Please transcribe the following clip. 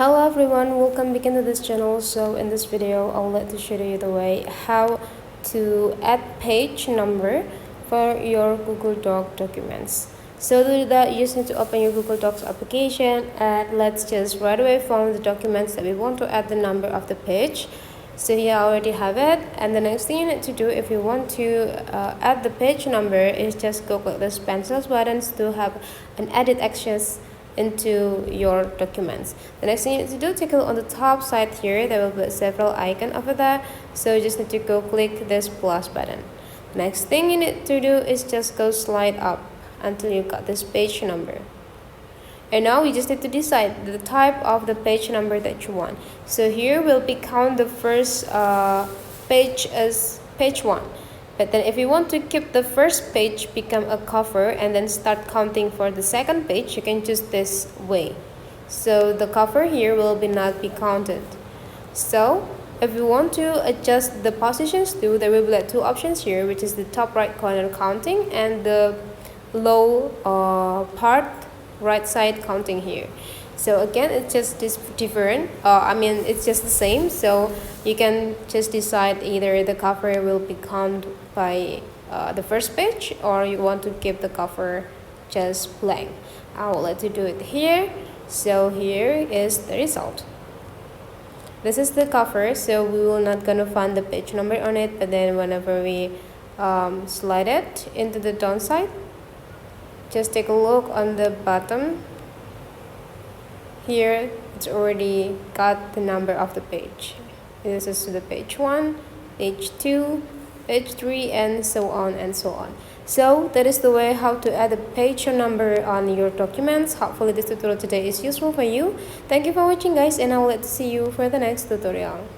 Hello everyone, welcome back into this channel. So in this video, I would like to show you the way how to add page number for your Google Doc documents. So to do that, you just need to open your Google Docs application and let's just right away find the documents that we want to add the number of the page. So here I already have it, and the next thing you need to do if you want to add the page number is just go click this pencils buttons to have an edit actions into your documents. The next thing you need to do, take a look on the top side here, there will be several icons over there, so you just need to go click this plus button. The next thing you need to do is just go slide up until you got this page number. And now we just need to decide the type of the page number that you want. So here we'll be count the first page as page 1. But then if you want to keep the first page become a cover and then start counting for the second page, you can choose this way. So the cover here will not be counted. So if you want to adjust the positions too, there will be like two options here, which is the top right corner counting and the low part right side counting here. So again, it's just different. It's just the same. So you can just decide either the cover will be counted by the first page, or you want to keep the cover just blank. I will let you do it here. So here is the result. This is the cover. So we will not gonna find the page number on it, but then whenever we slide it into the downside, just take a look on the bottom. Here it's already got the number of the page. This is the page 1, page 2, page 3, and so on and so on. So that is the way how to add a page number on your documents. Hopefully this tutorial today is useful for you. Thank you for watching guys, and I will see you for the next tutorial.